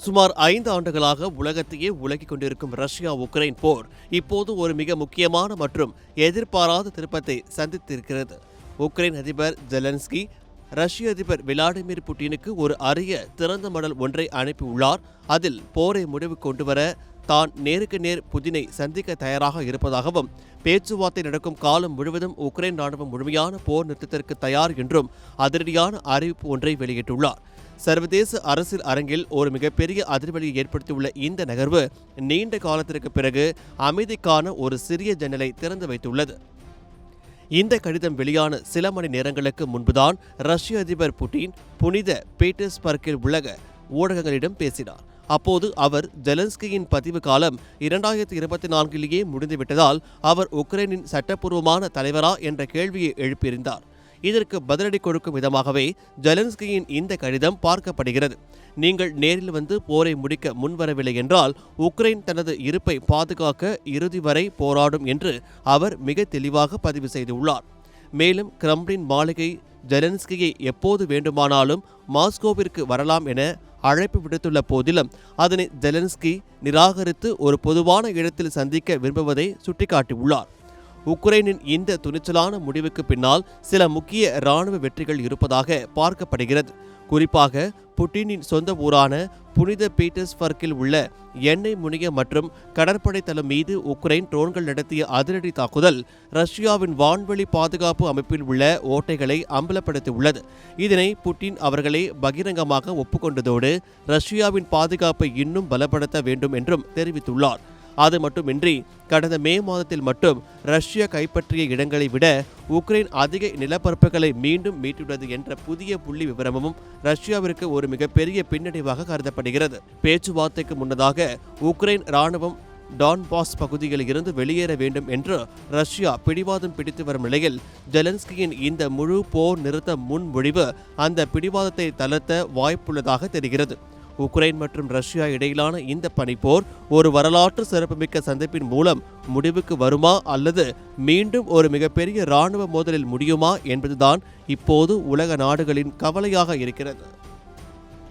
சுமார் 5 ஆண்டுகளாக உலகத்தையே உலகிக் கொண்டிருக்கும் ரஷ்யா உக்ரைன் போர் இப்போது ஒரு மிக முக்கியமான மற்றும் எதிர்பாராத திருப்பத்தை சந்தித்திருக்கிறது. உக்ரைன் அதிபர் ஜெலன்ஸ்கி ரஷ்ய அதிபர் விளாடிமிர் புட்டினுக்கு ஒரு அரிய திறந்த மடல் ஒன்றை அனுப்பியுள்ளார். அதில் போரை முடிவு கொண்டுவர தான் நேருக்கு நேர் புதினை சந்திக்க தயாராக இருப்பதாகவும், பேச்சுவார்த்தை நடக்கும் காலம் முழுவதும் உக்ரைன் ராணுவம் முழுமையான போர் நிறுத்தத்திற்கு தயார் என்றும் அதிரடியான அறிவிப்பு ஒன்றை வெளியிட்டுள்ளார். சர்வதேச அரசியல் அரங்கில் ஒரு மிகப்பெரிய அதிர்வலியை ஏற்படுத்தியுள்ள இந்த நகர்வு நீண்ட காலத்திற்கு பிறகு அமைதிக்கான ஒரு சிறிய ஜன்னலை திறந்து வைத்துள்ளது. இந்த கடிதம் வெளியான சில மணி நேரங்களுக்கு முன்புதான் ரஷ்ய அதிபர் புட்டின் புனித பீட்டர்ஸ்பர்க்கில் உள்ள ஊடகங்களிடம் பேசினார். அப்போது அவர் ஜெலன்ஸ்கியின் பதிவு காலம் 2024 முடிந்துவிட்டதால் அவர் உக்ரைனின் சட்டப்பூர்வமான தலைவரா என்ற கேள்வியை எழுப்பியிருந்தார். இதற்கு பதிலடி கொடுக்கும் விதமாகவே ஜெலன்ஸ்கியின் இந்த கடிதம் பார்க்கப்படுகிறது. நீங்கள் நேரில் வந்து போரை முடிக்க முன்வரவில்லை என்றால் உக்ரைன் தனது இருப்பை பாதுகாக்க இறுதி வரை போராடும் என்று அவர் மிக தெளிவாக பதிவு செய்துள்ளார். மேலும் கிரெம்ளின் மாளிகை ஜெலன்ஸ்கியை எப்போது வேண்டுமானாலும் மாஸ்கோவிற்கு வரலாம் என அழைப்பு விடுத்துள்ள போதிலும் அதனை ஜெலன்ஸ்கி நிராகரித்து ஒரு பொதுவான இடத்தில் சந்திக்க விரும்புவதை சுட்டிக்காட்டியுள்ளார். உக்ரைனின் இந்த துணிச்சலான முடிவுக்கு பின்னால் சில முக்கிய இராணுவ வெற்றிகள் இருப்பதாக பார்க்கப்படுகிறது. குறிப்பாக புட்டினின் சொந்த ஊரான புனித பீட்டர்ஸ்பர்க்கில் உள்ள எண்ணெய் முனைய மற்றும் கடற்படை தளம் மீது உக்ரைன் ட்ரோன்கள் நடத்திய அதிரடி தாக்குதல் ரஷ்யாவின் வான்வெளி பாதுகாப்பு அமைப்பில் உள்ள ஓட்டைகளை அம்பலப்படுத்தியுள்ளது. இதனை புட்டின் அவர்களே பகிரங்கமாக ஒப்புக்கொண்டதோடு ரஷ்யாவின் பாதுகாப்பை இன்னும் பலப்படுத்த வேண்டும் என்றும் தெரிவித்துள்ளார். அது மட்டுமின்றி கடந்த மே மாதத்தில் மட்டும் ரஷ்யா கைப்பற்றிய இடங்களை விட உக்ரைன் அதிக நிலப்பரப்புகளை மீண்டும் மீட்டுள்ளது என்ற புதிய புள்ளி விவரமும் ரஷ்யாவிற்கு ஒரு மிகப்பெரிய பின்னடைவாக கருதப்படுகிறது. பேச்சுவார்த்தைக்கு முன்னதாக உக்ரைன் ராணுவம் டான்பாஸ் பகுதியில் இருந்து வெளியேற வேண்டும் என்று ரஷ்யா பிடிவாதம் பிடித்து வரும் நிலையில் ஜெலன்ஸ்கியின் இந்த முழு போர் நிறுத்த முன்மொழிவு அந்த பிடிவாதத்தை தளர்த்த வாய்ப்புள்ளதாக தெரிகிறது. உக்ரைன் மற்றும் ரஷ்யா இடையிலான இந்த பனிப்போர் ஒரு வரலாற்று சிறப்புமிக்க சந்திப்பின் மூலம் முடிவுக்கு வருமா அல்லது மீண்டும் ஒரு மிகப்பெரிய இராணுவ மோதலில் முடியுமா என்பதுதான் இப்போது உலக நாடுகளின் கவலையாக இருக்கிறது.